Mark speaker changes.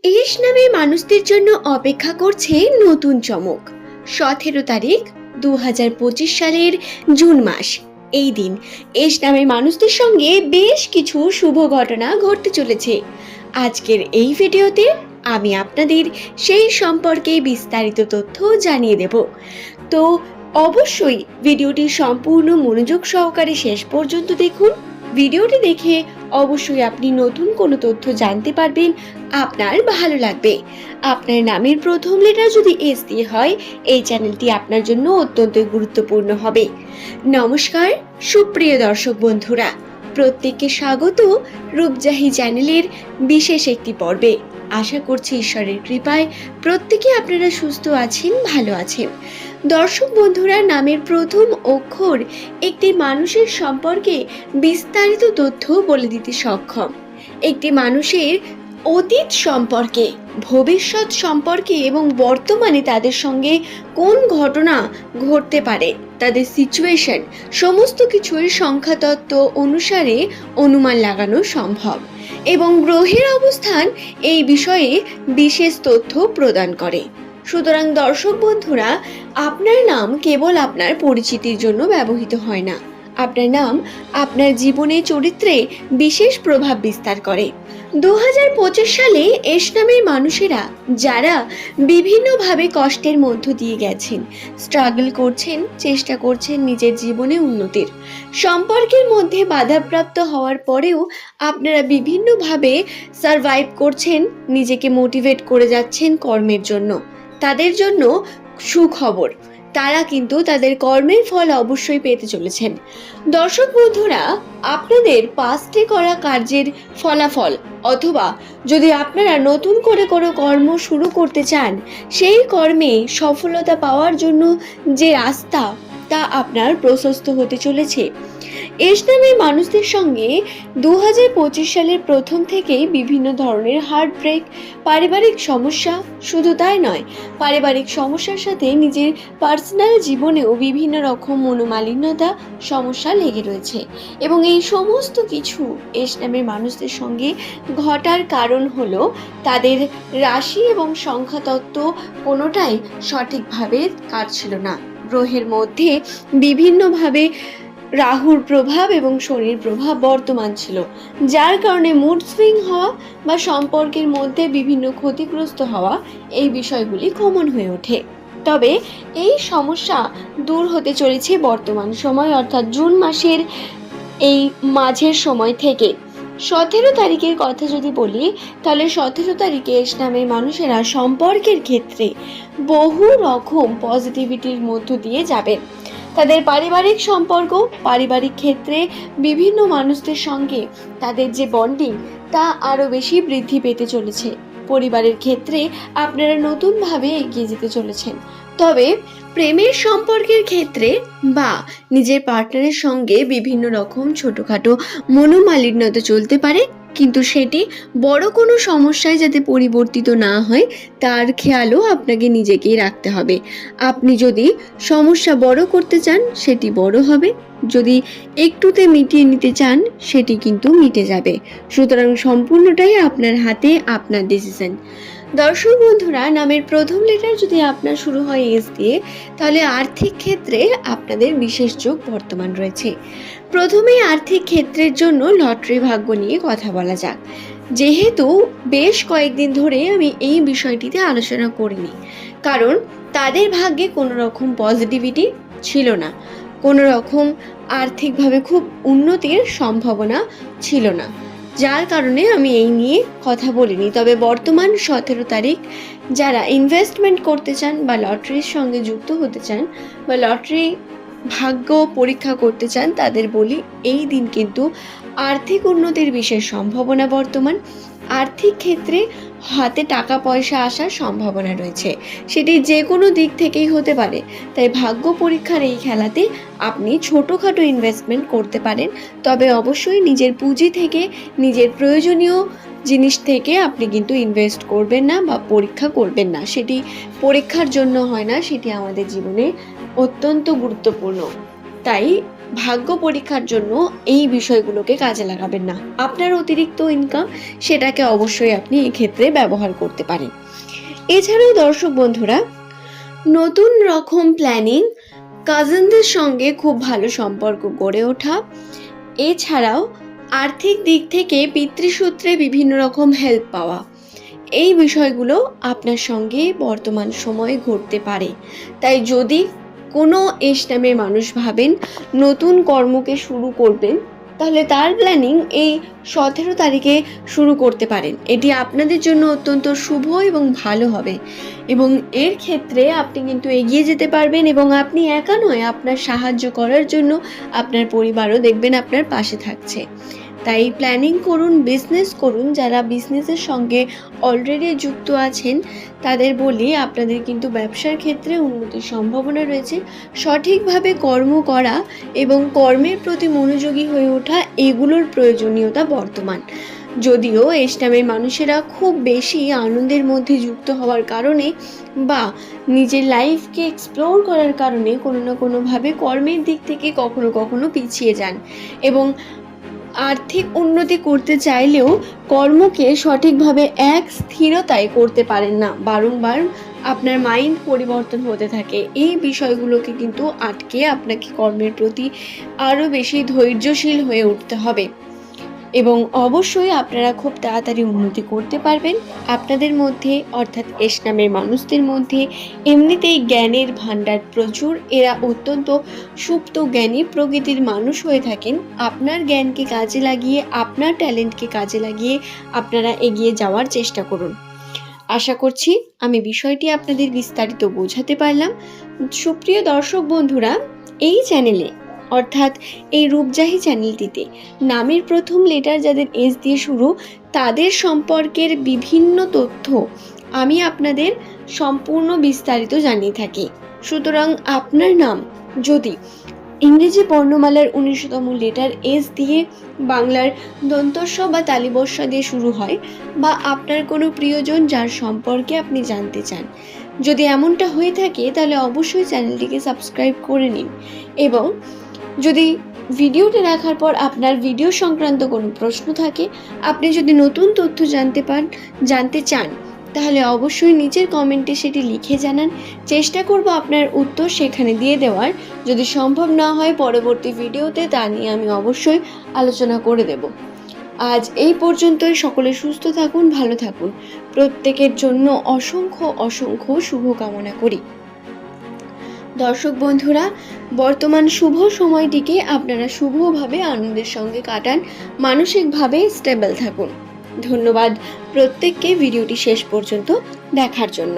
Speaker 1: S নামে মানুষদের জন্য অপেক্ষা করছে নতুন চমক। 17 তারিখ 2025 সালের জুন মাস। এই দিন এস নামে মানুষদের সঙ্গে বেশ কিছু শুভ ঘটনা ঘটতে চলেছে। আজকের এই ভিডিওতে আমি আপনাদের সেই সম্পর্কে বিস্তারিত তথ্য জানিয়ে দেব। তো অবশ্যই ভিডিওটি সম্পূর্ণ মনোযোগ সহকারে শেষ পর্যন্ত দেখুন। ভিডিওটি দেখে অবশ্যই আপনি নতুন কোনো তথ্য জানতে পারবেন, আপনার ভালো লাগবে। আপনার নামের প্রথম লেটার যদি এস দিয়ে হয়, এই চ্যানেলটি আপনার জন্য অত্যন্ত গুরুত্বপূর্ণ হবে। নমস্কার সুপ্রিয় দর্শক বন্ধুরা, প্রত্যেককে স্বাগত রূপজাহি চ্যানেলের বিশেষ একটি পর্বে। আশা করছি ঈশ্বরের কৃপায় প্রত্যেকে আপনারা সুস্থ আছেন, ভালো আছেন। দর্শক বন্ধুরা, নামের প্রথম অক্ষর একটি মানুষের সম্পর্কে বিস্তারিত তথ্য বলে দিতে সক্ষম। একটি মানুষের অতীত সম্পর্কে, ভবিষ্যৎ সম্পর্কে এবং বর্তমানে তাদের সঙ্গে কোন ঘটনা ঘটতে পারে, তাদের সিচুয়েশন, সমস্ত কিছুর সংখ্যাতত্ত্ব অনুসারে অনুমান লাগানো সম্ভব এবং গ্রহের অবস্থান এই বিষয়ে বিশেষ তথ্য প্রদান করে। সুতরাং দর্শক বন্ধুরা, আপনার নাম কেবল আপনার পরিচিতির জন্য ব্যবহৃত হয় না, আপনার নাম আপনার জীবনে চরিত্রে বিশেষ প্রভাব বিস্তার করে। 2025 সালে এস নামের মানুষেরা যারা বিভিন্নভাবে কষ্টের মধ্য দিয়ে গেছেন, স্ট্রাগল করছেন, চেষ্টা করছেন নিজের জীবনে উন্নতির, সম্পর্কের মধ্যে বাধাপ্রাপ্ত হওয়ার পরেও আপনারা বিভিন্নভাবে সারভাইভ করছেন, নিজেকে মোটিভেট করে যাচ্ছেন কর্মের জন্য, তাদের জন্য সুখবর, তারা কিন্তু তাদের কর্মের ফল অবশ্যই পেতে চলেছেন। দর্শক বন্ধুরা, আপনাদের পাস্টে করা কার্যের ফলাফল অথবা যদি আপনারা নতুন করে কোনো কর্ম শুরু করতে চান, সেই কর্মে সফলতা পাওয়ার জন্য যে রাস্তা তা আপনার প্রশস্ত হতে চলেছে। এস নামের মানুষদের সঙ্গে 2025 সালের প্রথম থেকেই বিভিন্ন ধরনের হার্ট ব্রেক, পারিবারিক সমস্যা, শুধু তাই নয়, পারিবারিক সমস্যার সাথে নিজের পার্সোনাল জীবনেও বিভিন্ন রকম মনোমালিন্যতা সমস্যা লেগে রয়েছে এবং এই সমস্ত কিছু এস নামের মানুষদের সঙ্গে ঘটার কারণ হলো তাদের রাশি এবং সংখ্যাতত্ত্ব কোনোটাই সঠিকভাবে কাটছিল না। গ্রহের মধ্যে বিভিন্নভাবে রাহুর প্রভাব এবং শনির প্রভাব বর্তমান ছিল, যার কারণে মুড সুইং হওয়া বা সম্পর্কের মধ্যে বিভিন্ন ক্ষতিগ্রস্ত হওয়া, এই বিষয়গুলি কমন হয়ে ওঠে। তবে এই সমস্যা দূর হতে চলেছে বর্তমান সময় অর্থাৎ জুন মাসের এই মাঝের সময় থেকে। 17 তারিখের কথা যদি বলি, তাহলে 17 তারিখে এস নামের মানুষেরা সম্পর্কের ক্ষেত্রে বহু রকম পজিটিভিটির মধ্য দিয়ে যাবেন। তাদের পারিবারিক সম্পর্ক, পারিবারিক ক্ষেত্রে বিভিন্ন মানুষদের সঙ্গে তাদের যে বন্ডিং তা আরও বেশি বৃদ্ধি পেতে চলেছে। পরিবারের ক্ষেত্রে আপনারা নতুনভাবে এগিয়ে যেতে চলেছেন। তবে প্রেমের সম্পর্কের ক্ষেত্রে বা নিজের পার্টনারের সঙ্গে বিভিন্ন রকম ছোটোখাটো মনোমালিন্যতা চলতে পারে, কিন্তু সেটি বড় কোনো সমস্যায় যাতে পরিবর্তিত না হয় তার খেয়ালও আপনাকে নিজেকেই রাখতে হবে। আপনি যদি সমস্যা বড় করতে চান সেটি বড় হবে, যদি একটুতে মিটিয়ে নিতে চান সেটি কিন্তু মিটে যাবে। সুতরাং সম্পূর্ণটাই আপনার হাতে, আপনার ডিসিশন। দর্শক বন্ধুরা, নামের প্রথম লেটার যদি আপনার শুরু হয় এস দিয়ে, তাহলে আর্থিক ক্ষেত্রে আপনাদের বিশেষ যোগ বর্তমান রয়েছে। প্রথমে আর্থিক ক্ষেত্রের জন্য লটারি ভাগ্য নিয়ে কথা বলা যাক। যেহেতু বেশ কয়েকদিন ধরে আমি এই বিষয়টিতে আলোচনা করিনি, কারণ তাদের ভাগ্যে কোনো রকম পজিটিভিটি ছিল না, কোনো রকম আর্থিকভাবে খুব উন্নতির সম্ভাবনা ছিল না, যার কারণে আমি এই নিয়ে কথা বলিনি। তবে বর্তমান 17 তারিখ যারা ইনভেস্টমেন্ট করতে চান বা লটারির সঙ্গে যুক্ত হতে চান বা লটারি ভাগ্য পরীক্ষা করতে চান, তাদের বলি এই দিন কিন্তু আর্থিক উন্নতির বিশেষ সম্ভাবনা বর্তমান। আর্থিক ক্ষেত্রে হাতে টাকা পয়সা আসার সম্ভাবনা রয়েছে, সেটি যে কোনো দিক থেকেই হতে পারে। তাই ভাগ্য পরীক্ষার এই খেলাতে আপনি ছোটোখাটো ইনভেস্টমেন্ট করতে পারেন, তবে অবশ্যই নিজের পুঁজি থেকে, নিজের প্রয়োজনীয় জিনিস থেকে আপনি কিন্তু ইনভেস্ট করবেন না বা পরীক্ষা করবেন না। সেটি পরীক্ষার জন্য হয় না, সেটি আমাদের জীবনে অত্যন্ত গুরুত্বপূর্ণ। তাই ভাগ্য পরীক্ষার জন্য এই বিষয়গুলোকে কাজে লাগাবেন না। আপনার অতিরিক্ত ইনকাম সেটাকে অবশ্যই আপনি এক্ষেত্রে ব্যবহার করতে পারেন। এছাড়াও দর্শক বন্ধুরা, নতুন রকম প্ল্যানিং, কাজিনদের সঙ্গে খুব ভালো সম্পর্ক গড়ে ওঠা, এছাড়াও আর্থিক দিক থেকে পিতৃসূত্রে বিভিন্ন রকম হেল্প পাওয়া, এই বিষয়গুলো আপনার সঙ্গে বর্তমান সময়ে ঘটতে পারে। তাই যদি কোনো এস নামের মানুষ ভাবেন নতুন কর্মকে শুরু করবেন, তাহলে তার প্ল্যানিং এই 17 তারিখে শুরু করতে পারেন। এটি আপনাদের জন্য অত্যন্ত শুভ এবং ভালো হবে, এবং এর ক্ষেত্রে আপনি কিন্তু এগিয়ে যেতে পারবেন, এবং আপনি একা নয়, আপনার সাহায্য করার জন্য আপনার পরিবারও দেখবেন আপনার পাশে থাকছে। তাই প্ল্যানিং করুন, বিজনেস করুন। যারা বিজনেসের সঙ্গে অলরেডি যুক্ত আছেন তাদের বলি, আপনাদের কিন্তু ব্যবসার ক্ষেত্রে উন্নতির সম্ভাবনা রয়েছে। সঠিকভাবে কর্ম করা এবং কর্মের প্রতি মনোযোগী হয়ে ওঠা, এগুলোর প্রয়োজনীয়তা বর্তমান। যদিও এস নামের মানুষেরা খুব বেশি আনন্দের মধ্যে যুক্ত হওয়ার কারণে বা নিজের লাইফকে এক্সপ্লোর করার কারণে কোনো না কোনোভাবে কর্মের দিক থেকে কখনো কখনো পিছিয়ে যান, এবং আর্থিক উন্নতি করতে চাইলেও কর্মকে সঠিকভাবে এক স্থিরতায় করতে পারেন না। বারংবার আপনার মাইন্ড পরিবর্তন হতে থাকে। এই বিষয়গুলোকে কিন্তু আটকে আপনাকে কর্মের প্রতি আরও বেশি ধৈর্যশীল হয়ে উঠতে হবে, এবং অবশ্যই আপনারা খুব তাড়াতাড়ি উন্নতি করতে পারবেন। আপনাদের মধ্যে অর্থাৎ এস নামের মানুষদের মধ্যে এমনিতেই জ্ঞানের ভাণ্ডার প্রচুর। এরা অত্যন্ত সুপ্ত জ্ঞানী প্রকৃতির মানুষ হয়ে থাকেন। আপনার জ্ঞানকে কাজে লাগিয়ে, আপনার ট্যালেন্টকে কাজে লাগিয়ে আপনারা এগিয়ে যাওয়ার চেষ্টা করুন। আশা করছি আমি বিষয়টি আপনাদের বিস্তারিত বোঝাতে পারলাম। সুপ্রিয় দর্শক বন্ধুরা, এই চ্যানেলে অর্থাৎ এই রূপজাহি চ্যানেলটিতে নামের প্রথম লেটার যাদের এস দিয়ে শুরু, তাদের সম্পর্কের বিভিন্ন তথ্য আমি আপনাদের সম্পূর্ণ বিস্তারিত জানিয়ে থাকি। সুতরাং আপনার নাম যদি ইংরেজি বর্ণমালার 19তম লেটার এস দিয়ে বাংলার দন্তস্ব বা তালিবস্য দিয়ে শুরু হয়, বা আপনার কোনো প্রিয়জন যার সম্পর্কে আপনি জানতে চান, যদি এমনটা হয়ে থাকে তাহলে অবশ্যই চ্যানেলটিকে সাবস্ক্রাইব করে নিন। এবং যদি ভিডিওটি দেখার পর আপনার ভিডিও সংক্রান্ত কোনো প্রশ্ন থাকে, আপনি যদি নতুন তথ্য জানতে চান, তাহলে অবশ্যই নিচের কমেন্টে সেটি লিখে জানান। চেষ্টা করব আপনার উত্তর সেখানে দিয়ে দেওয়ার। যদি সম্ভব না হয় পরবর্তী ভিডিওতে তা নিয়ে আমি অবশ্যই আলোচনা করে দেব। আজ এই পর্যন্তই। সকলে সুস্থ থাকুন, ভালো থাকুন। প্রত্যেকের জন্য অসংখ্য অসংখ্য শুভকামনা করি। দর্শক বন্ধুরা, বর্তমান শুভ সময়টিকে আপনারা শুভভাবে আনন্দের সঙ্গে কাটান, মানসিকভাবে স্টেবল থাকুন। ধন্যবাদ প্রত্যেককে ভিডিওটি শেষ পর্যন্ত দেখার জন্য।